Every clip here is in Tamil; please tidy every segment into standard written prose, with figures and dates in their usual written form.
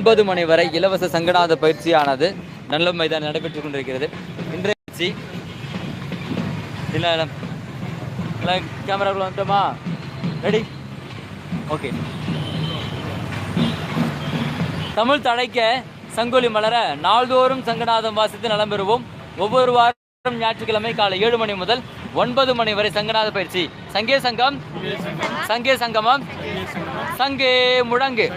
9 மணி வரை இலவச சங்கநாத பயிற்சியானது நல்ல மைதானம் நடைபெற்றுக் கொண்டிருக்கிறது. இன்றைய பயிற்சி இல்லை கேமராக்குள்ள வந்துட்டோமா? ரெடி? ஓகே. தமிழ் தழைக்க சங்கொலி மலர நாள்தோறும் சங்கநாதம் வாசித்து நலம் பெறுவோம். ஒவ்வொரு வாரம் ஞாயிற்றுக்கிழமை காலை 7 மணி முதல் 9 மணி வரை சங்கநாத பயிற்சி. சங்கே சங்கம், சங்கே சங்கமம், சங்கே முழங்கு.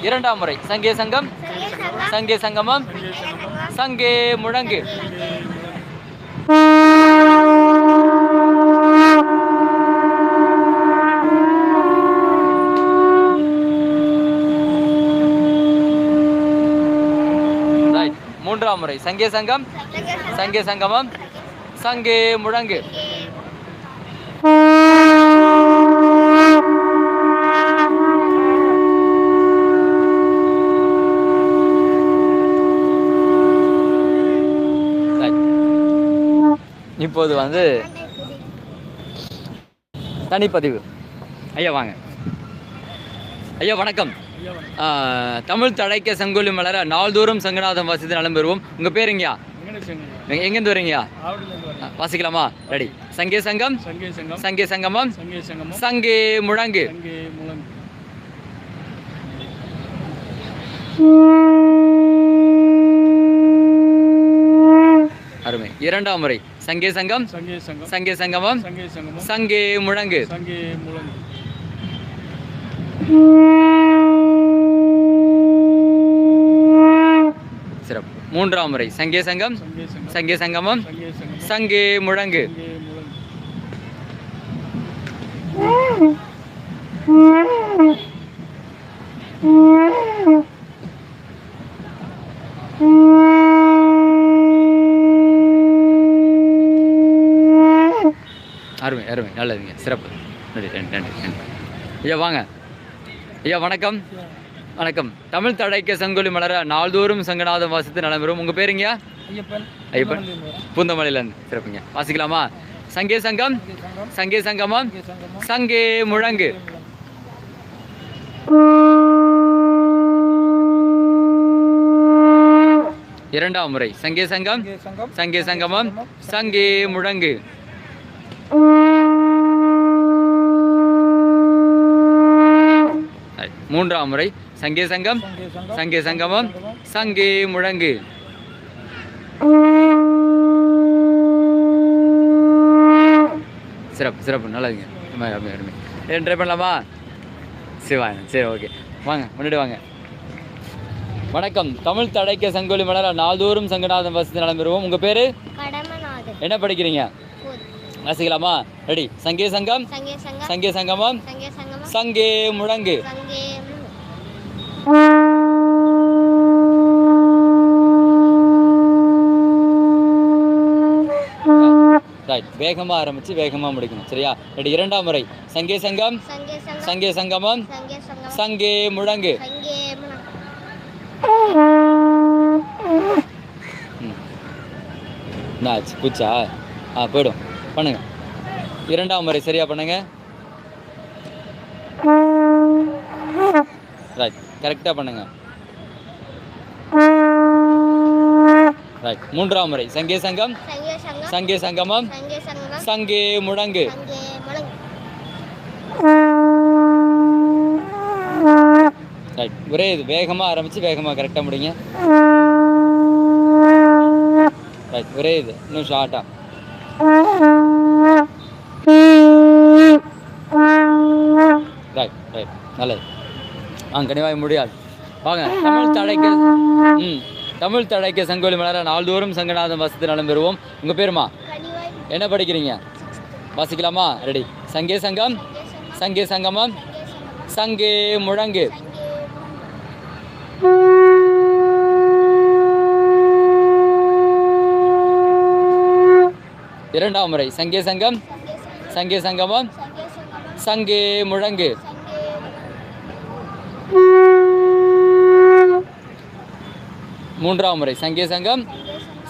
இரண்டாம் முறை சங்கே சங்கம், சங்கே சங்கமம், சங்கே முழங்கு. மூன்றாம் முறை சங்கே சங்கம், சங்கே சங்கமம், சங்கே முழங்கு. இப்போது தனிப்பதிவு. ஐயா வாங்க. ஐயா வணக்கம். தமிழ் தழைக்க சங்கொலி மலர நாள்தோறும் சங்கநாதம் வாசித்து நலம் பெறுவோம். உங்கள் பேருங்கய்யா? எங்கேருந்து வரீங்கய்யா? வாசிக்கலாமா? ரெடி? சங்கே சங்கம், சங்கே சங்கமம், சங்கே முழங்கு. அருமை. இரண்டாம் முறை சங்கே சங்கம், சங்கே சங்கமம், சங்கே முழங்கு. சிறப்பு. மூன்றாம் முறை சங்கே சங்கம், சங்கே சங்கமம், சங்கே முழங்கு. அருமை அருமை, நல்லதுங்க, சிறப்பு. நன்றி நன்றி நன்றி. ஐயா வாங்க. ஐயா வணக்கம். வணக்கம். தமிழ் தழைக்க சங்கொலி மலர நாள்தோறும் சங்கநாதம் வாசித்து நலம் பெறும். உங்கள் பேருங்கய்யா? ஐயப்பன், பூந்தமல்லியிலேருந்து. சிறப்புங்க. வாசிக்கலாமா? சங்கே சங்கம், சங்கே சங்கமம், சங்கே முழங்கு. இரண்டாம் முறை சங்கே சங்கம், சங்கே சங்கமம், சங்கே முழங்கு. மூன்றாம் முறை சங்கே சங்கம், சங்கே சங்கமம், சங்கே முழங்கு. சிறப்பு சிறப்பு, நல்லதுங்க. ட்ரை பண்ணலாமா? சரி வாங்க. சரி ஓகே, வாங்க முன்னாடி வாங்க. வணக்கம். தமிழ் தழைக்க சங்கொலி மலர நாள்தோறும் சங்கநாதம் வாசித்து நலம் பெறுவோம். உங்கள் பேர்? என்ன படிக்கிறீங்க? வாசிக்கலாமா? ரெடி? சங்கே சங்கம், சங்கே சங்கமம், சங்கே முழங்கு. ரைட். வேகமா ஆரம்பிச்சு வேகமா முடிக்கணும், சரியா? ரெடி? இரண்டாம் முறை சங்கே சங்கம், சங்கே சங்கமம், சங்கே முழங்கு. பூச்சா? போயிடும். பண்ணுங்க. இரண்டாம் முறை சரியா பண்ணுங்க. ரைட், கரெக்டா பண்ணுங்க. ரைட். மூன்றாம் முறை சங்கே சங்கம், சங்கே சங்கமம், சங்கே முழங்கு. ரைட். ஒரே இது வேகமா ஆரம்பிச்சு வேகமா கரெக்டா முடிங்க. ரைட். ஒரே இது இன்னும் ஷார்ட்டா. ரைட் ரைட், நல்லது. கனிவாய் முடியாது. வாங்க. தமிழ் தழைக்க தமிழ் தழைக்க சங்கொலி மலர நாள்தோறும் சங்கநாதம் வாசித்து நலம் பெறுவோம். உங்கள் பேருமா? என்ன படிக்கிறீங்க? வாசிக்கலாமா? ரெடி? சங்கே சங்கம், சங்கே சங்கமம், சங்கே முழங்கு. இரண்டாம் முறை சங்கே சங்கம், சங்கே சங்கமம், சங்கே முழங்கு. மூன்றாம் முறை சங்கே சங்கம்,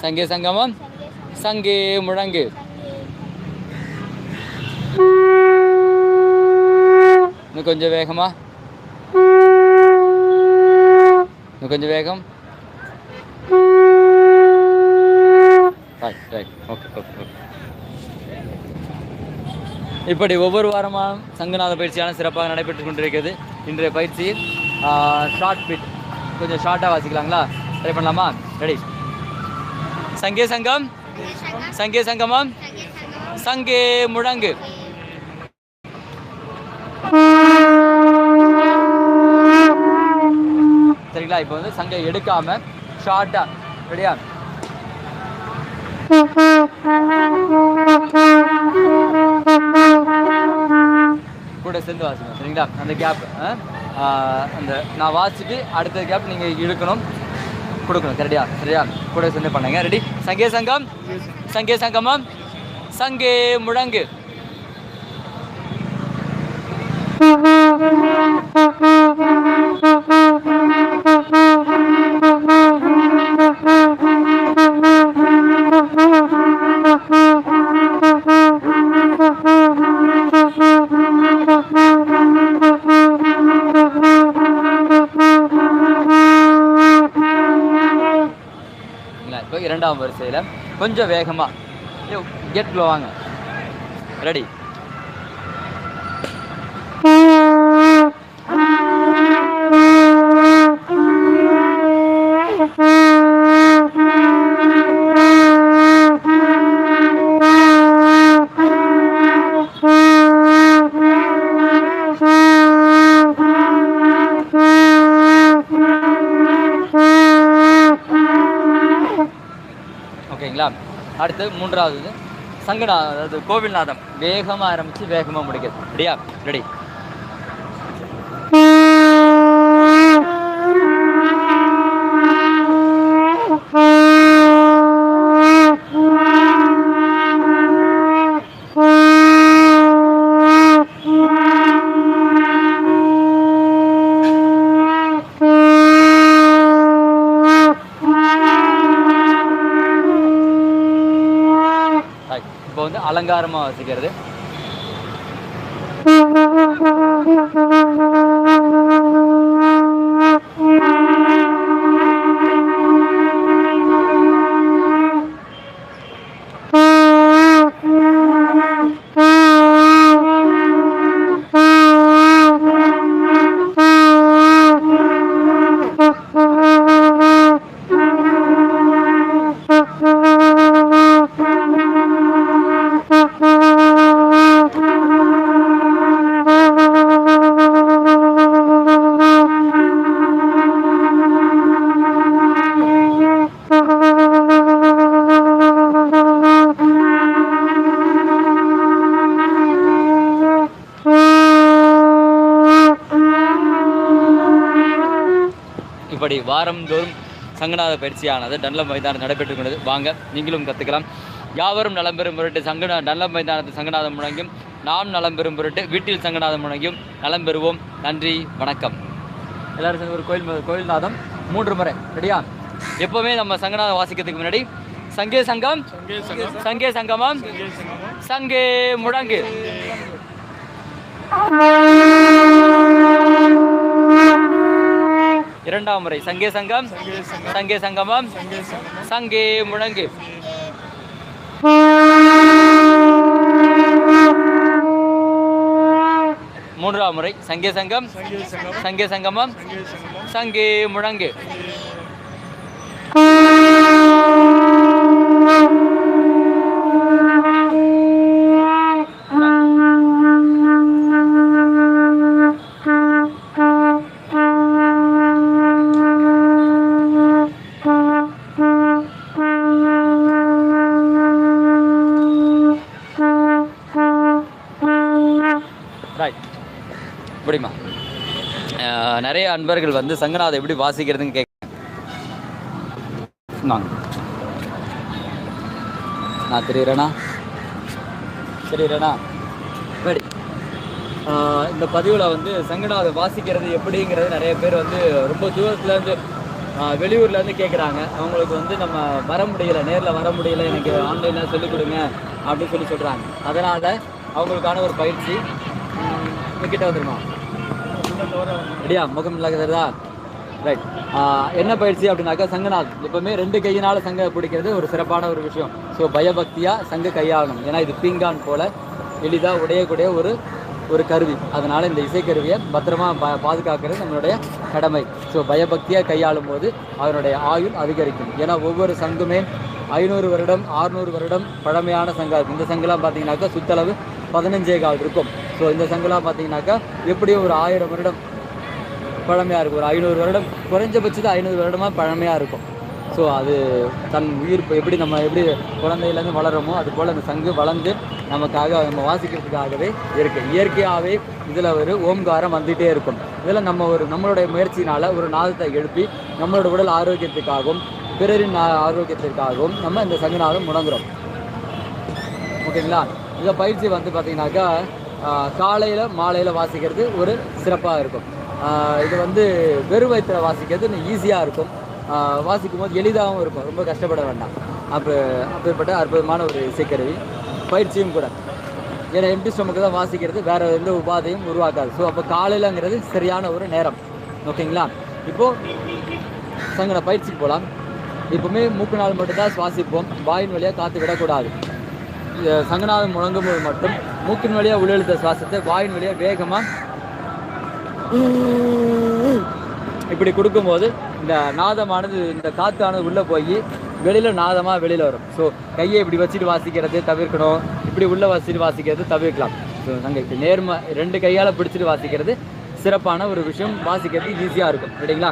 சங்கே சங்கமம், சங்கே முழங்கு. இன்னும் கொஞ்சம் வேகமா, இன்னும் கொஞ்சம் வேகம். Right okay okay okay. இப்படி ஒவ்வொரு வாரமாக சங்கநாத பயிற்சியான சிறப்பாக நடைபெற்று கொண்டிருக்கிறது. இன்றைய பயிற்சி ஷார்ட் பிட், கொஞ்சம் ஷார்ட்டாக வாசிக்கலாங்களா? ட்ரை பண்ணலாமா? ரெடி. சங்கே சங்கம், சங்கே சங்கமம், சங்கே முழங்கு. சரிங்களா? இப்போ வந்து சங்கை எடுக்காம ஷார்ட்டா. ரெடியா? கூட சேர்ந்து வாசிக்கணும். சரிங்களா? அந்த கேப் அந்த நான் வாசிச்சுட்டு அடுத்த கேப் நீங்கள் இழுக்கணும், கொடுக்கணும். சரியா? சரியா? கூட சேர்ந்து பண்ணுங்க. ரெடி? சங்கே சங்கம், சங்கே சங்கமம், சங்கே முழங்கு. இப்போ இரண்டாம் வரிசையில் கொஞ்சம் வேகமாக கெட் க்ளோ வாங்க. ரெடி? ஓகேங்களா? அடுத்து மூன்றாவது சங்கநாதம், அதாவது கோவில்நாதம். வேகமாக ஆரம்பித்து வேகமாக முடிக்கிறது. ரெடியா? ரெடி? இப்போ வந்து அலங்காரமாக வாசிக்கிறது. இப்படி வாரந்தோறும் சங்கநாத பயிற்சியானது டன்லப் மைதானம் நடைபெற்றுக் கொண்டது. வாங்க, நீங்களும் கற்றுக்கலாம். யாவரும் நலம் பெறும் பொருட்டு டன்லப் மைதானத்தில் சங்கநாதம் முழங்கியும், நாம் நலம் பெறும் பொருட்டு வீட்டில் சங்கநாதம் முழங்கியும் நலம் பெறுவோம். நன்றி, வணக்கம். எல்லாரும் சேர்ந்து ஒரு கோயில்நாதம் 3 முறை. ரெடியா? எப்போவுமே நம்ம சங்கநாதம் வாசிக்கிறதுக்கு முன்னாடி சங்கே சங்கம், சங்கே சங்கமம், சங்கே முழங்கு. இரண்டாம் முறை சங்கே சங்கம், சங்கே சங்கமம், சங்கே முழங்கு. மூன்றாம் முறை சங்கே சங்கம், சங்கே சங்கமம், சங்கே முழங்கு. ரைட். இப்படிமா நிறைய அன்பர்கள் வந்து சங்கநாதம் எப்படி வாசிக்கிறதுன்னு கேட்குறேன். நான் தெரியுறேண்ணா படி. இந்த பதிவில் வந்து சங்கநாதம் வாசிக்கிறது எப்படிங்கிறது நிறைய பேர் வந்து ரொம்ப தூரத்துலேருந்து வெளியூர்லேருந்து கேட்குறாங்க. அவங்களுக்கு வந்து நம்ம வர முடியலை, நேரில் வர முடியலை, எனக்கு ஆன்லைனில் சொல்லிக் கொடுங்க அப்படின்னு சொல்கிறாங்க. அதனால் அவங்களுக்கான ஒரு பயிற்சி கிட்ட வந்துருமா ரெடியா முகம் இல்லாததா ரைட். என்ன பயிற்சி அப்படின்னாக்கா சங்கநாதம். எப்போவுமே 2 கையினால் சங்க பிடிக்கிறது ஒரு சிறப்பான ஒரு விஷயம். ஸோ பயபக்தியாக சங்க கையாளணும். ஏன்னா இது பீங்கான் போல் எளிதாக உடையக்கூடிய ஒரு கருவி. அதனால் இந்த இசைக்கருவியை பத்திரமா பாதுகாக்கிறது நம்மளுடைய கடமை. ஸோ பயபக்தியாக கையாளும் போது அதனுடைய ஆயுள் அதிகரிக்கும். ஏன்னா ஒவ்வொரு சங்குமே 500 வருடம் 600 வருடம் பழமையான சங்கம் இருக்கும். இந்த சங்கெல்லாம் பார்த்தீங்கன்னாக்கா சுத்தளவு 15 இருக்கும். ஸோ இந்த சங்கெல்லாம் பார்த்தீங்கன்னாக்கா எப்படியும் ஒரு 1000 வருடம் பழமையாக இருக்கும். ஒரு 500 வருடம் குறைஞ்சபட்சத்து 500 வருடமாக பழமையாக இருக்கும். ஸோ அது தன் உயிர் எப்படி நம்ம எப்படி குழந்தையிலேருந்து வளருமோ அது போல் அந்த சங்கு வளர்ந்து நமக்காக நம்ம வாசிக்கிறதுக்காகவே இருக்குது. இயற்கையாகவே இதில் ஒரு ஓம்காரம் வந்துகிட்டே இருக்கும். இதில் நம்மளுடைய முயற்சினால் ஒரு நாதத்தை எழுப்பி நம்மளோட உடல் ஆரோக்கியத்துக்காகவும் பிறரின் ஆரோக்கியத்திற்காகவும் நம்ம இந்த சங்குநாதம் முடங்குறோம். ஓகேங்களா? இந்த பயிற்சி வந்து பார்த்திங்கனாக்கா காலையில் மாலையில் வாசிக்கிறது ஒரு சிறப்பாக இருக்கும். இது வந்து வெறும் வயிற்றில் வாசிக்கிறது ஈஸியாக இருக்கும். வாசிக்கும் போது எளிதாகவும் இருக்கும், ரொம்ப கஷ்டப்பட வேண்டாம். அப்பேற்பட்ட அற்புதமான ஒரு இசைக்கருவி பயிற்சியும் கூட. ஏன்னா எம்டி ஸ்டொமக்கு தான் வாசிக்கிறது, வேறு எந்த உபாதையும் உருவாக்காது. ஸோ அப்போ காலையிலங்கிறது சரியான ஒரு நேரம். ஓகேங்களா? இப்போது சங்கன பயிற்சிக்கு போகலாம். இப்போவுமே மூக்கு நாள் மட்டும்தான் சுவாசிப்போம், வாயின் வழியாக காற்று விடக்கூடாது. சங்கநாதம் முழங்கும் போது மட்டும் மூக்கின் வழியாக உள்ளெழுத்த சுவாசத்தை வாயின் வழியாக வேகமாக இப்படி கொடுக்கும்போது இந்த நாதமானது இந்த காற்றானது உள்ளே போய் வெளியில் நாதமாக வெளியில் வரும். ஸோ கையை இப்படி வச்சுட்டு வாசிக்கிறது தவிர்க்கணும், இப்படி உள்ளே வச்சுட்டு வாசிக்கிறது தவிர்க்கலாம். ஸோ நாங்கள் இப்படி 2 கையால் பிடிச்சிட்டு வாசிக்கிறது சிறப்பான ஒரு விஷயம். வாசிக்கிறது ஈஸியாக இருக்கும். சரிங்களா?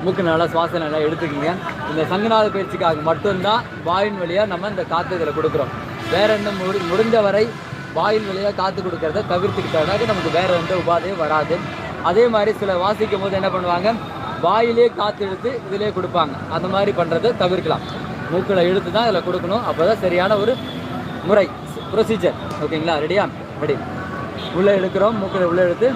மூக்கு நல்லா சுவாசம் நல்லா எடுத்துக்கிங்க. இந்த சங்கநாத பயிற்சிக்காக மட்டும்தான் வாயின் வழியாக நம்ம இந்த காற்று இதில் கொடுக்குறோம். வேற எந்த முடிந்த வரை வாயில் வழியாக காற்று கொடுக்கறத தவிர்த்துக்கிட்டோம்னாக்க நமக்கு வேறு எந்த உபாதையும் வராது. அதே மாதிரி சில வாசிக்கும் போது என்ன பண்ணுவாங்க, வாயிலே காற்று இழுத்து இதிலே கொடுப்பாங்க. அந்த மாதிரி பண்ணுறதை தவிர்க்கலாம். மூக்கில் இழுத்து தான் இதில் கொடுக்கணும். அப்போ தான் சரியான ஒரு முறை, ப்ரொசீஜர். ஓகேங்களா? ரெடியா? ரெடி. உள்ளே இழுக்கிறோம், மூக்கில் உள்ளே இழுத்து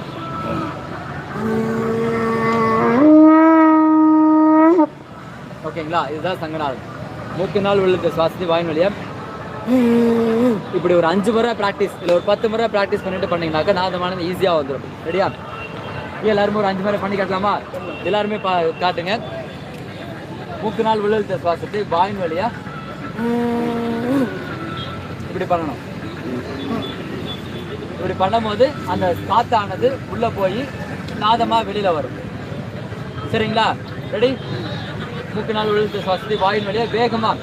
ஓகேங்களா? இதுதான் சங்கநாதம். மூக்கினால் உள்ளிட்ட சுவாசத்தை வாயின் வழியாக இப்படி ஒரு 5 முறை ப்ராக்டிஸ், இல்லை ஒரு 10 முறை ப்ராக்டிஸ் பண்ணிட்டு பண்ணிங்கனாக்கா நாதமானது ஈஸியாக வந்துடும். ரெடியா? எல்லாருமே ஒரு 5 முறை பண்ணி காட்டலாமா? எல்லாருமே காட்டுங்க. மூக்கு நாள் உள்ளிழுத்த சுவாசத்தை வாயின் வழியா இப்படி பண்ணணும். இப்படி பண்ணும்போது அந்த காத்தானது உள்ளே போய் நாதமாக வெளியில் வரும். சரிங்களா? ரெடி? மூக்கு நாள் உள்ளிழுத்த சுவாசத்தை வாயின் வழியா வேகமாக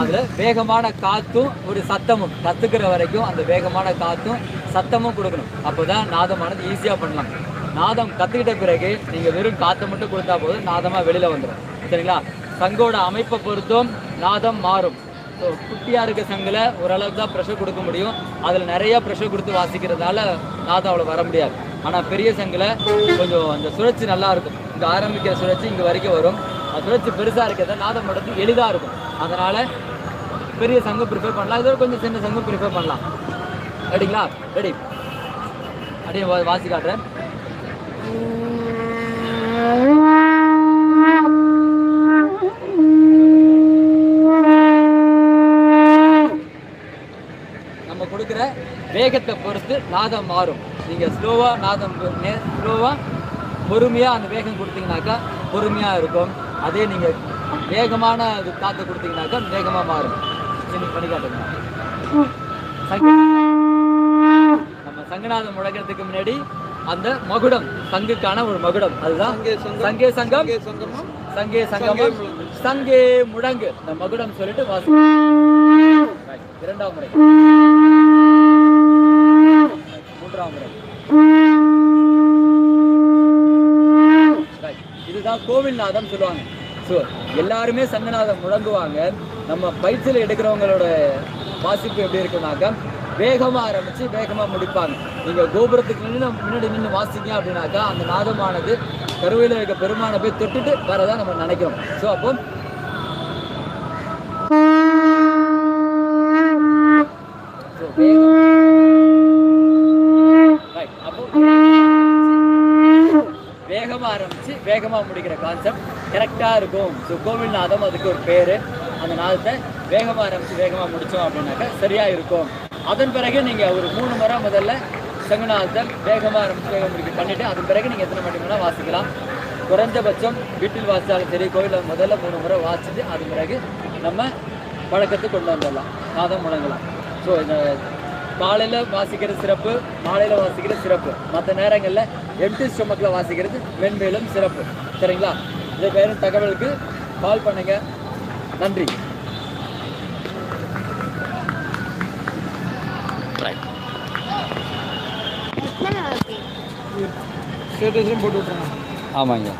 அதில் வேகமான காற்றும் ஒரு சத்தமும் கற்றுக்கிற வரைக்கும் அந்த வேகமான காற்றும் சத்தமும் கொடுக்கணும். அப்போ தான் நாதமானது ஈஸியாக பண்ணலாம். நாதம் கற்றுக்கிட்ட பிறகு நீங்கள் வெறும் காற்றை மட்டும் கொடுத்தா போதும் நாதமாக வெளியில் வந்துடும். சரிங்களா? சங்கோட அமைப்பை பொறுத்தும் நாதம் மாறும். ஸோ குட்டியாக இருக்க சங்கில் ஓரளவுக்கு தான் ப்ரெஷர் கொடுக்க முடியும். அதில் நிறையா ப்ரெஷர் கொடுத்து வாசிக்கிறதால நாதம் அவ்வளோ வர முடியாது. ஆனால் பெரிய சங்கில் கொஞ்சம் அந்த சுழற்சி நல்லா இருக்கும். இங்கே ஆரம்பிக்கிற சுழற்சி இங்கே வரைக்கும் வரும். அது சுழற்சி பெருசாக இருக்கிறத நாதம் பண்ணுறது எளிதாக இருக்கும். அதனால் பெரிய சங்கம் ப்ரிஃபர் பண்ணலாம், இதோட கொஞ்சம் சின்ன சங்கம் ப்ரிஃபர் பண்ணலாம். ரெடிங்களா? ரெடி. அப்படியே வாசி காட்டுறேன். நம்ம கொடுக்குற வேகத்தை பொறுத்து நாதம் மாறும். நீங்கள் ஸ்லோவாக பொறுமையாக அந்த வேகம் கொடுத்தீங்கன்னாக்கா பொறுமையாக இருக்கும். அதே நீங்கள் வேகமான காற்று கொடுத்தீங்கன்னாக்கா வேகமாக மாறும். சரி, பண்ணி காட்டுங்க. நம்ம சங்கநாதம் முழங்கிறதுக்கு முன்னாடி அந்த மகுடம், சங்குக்கான ஒரு மகுடம், அதுதான் சங்கே சங்கம், சங்கே சங்கமம், சங்கே முழங்கு. இந்த மகுடம் சொல்லிட்டு வாசி. 2ஆம் முறை, 3ஆம் முறை. இதுதான் கோவில் நாதம் சொல்லுவாங்க. ஸோ எல்லாருமே சங்கநாதம் முழங்குவாங்க. நம்ம பயிற்சியில் எடுக்கிறவங்களோட வாசிப்பு எப்படி இருக்குன்னாக்கா வேகமாக ஆரம்பித்து வேகமாக முடிப்பாங்க. நீங்கள் கோபுரத்துக்கு முன்னாடி நின்று வாசிங்க அப்படின்னாக்கா அந்த நாதமானது கருவையில் இருக்க பெருமானை போய் தொட்டுட்டு வரதான் நம்ம நினைக்கிறோம். ஸோ அப்போ வேகமாக ஆரம்பித்து வேகமாக முடிக்கிற கான்செப்ட் கரெக்டாக இருக்கும். ஸோ கோவில் நாதம் அதுக்கு ஒரு பேர். அந்த நாதத்தை வேகமாக ஆரம்பித்து வேகமாக முடித்தோம் அப்படின்னாக்கா சரியாக இருக்கும். அதன் பிறகு நீங்கள் ஒரு 3 முறை முதல்ல சங்குநாதத்தை வேகமாக ஆரம்பித்து வேகம் முடிக்க பண்ணிவிட்டு அதன் பிறகு நீங்கள் எத்தனை மணி வேணால் வாசிக்கலாம். குறைஞ்சபட்சம் வீட்டில் வாசித்தாலும் சரி, கோவிலில் முதல்ல 3 முறை வாசிச்சுட்டு அது பிறகு நம்ம பழக்கத்தை கொண்டு வந்துடலாம், நாதம் முழங்கலாம். ஸோ இந்த காலையில் வாசிக்கிற சிறப்பு, மாலையில் வாசிக்கிற சிறப்பு, மற்ற நேரங்களில் எம்டி ஸ்டொமக்கில் வாசிக்கிறது மென்மேலும் சிறப்பு. சரிங்களா? இதை பேரும் தகவலுக்கு கால் பண்ணுங்கள். நன்றி. போட்டு விட்டுருங்க. ஆமாங்க.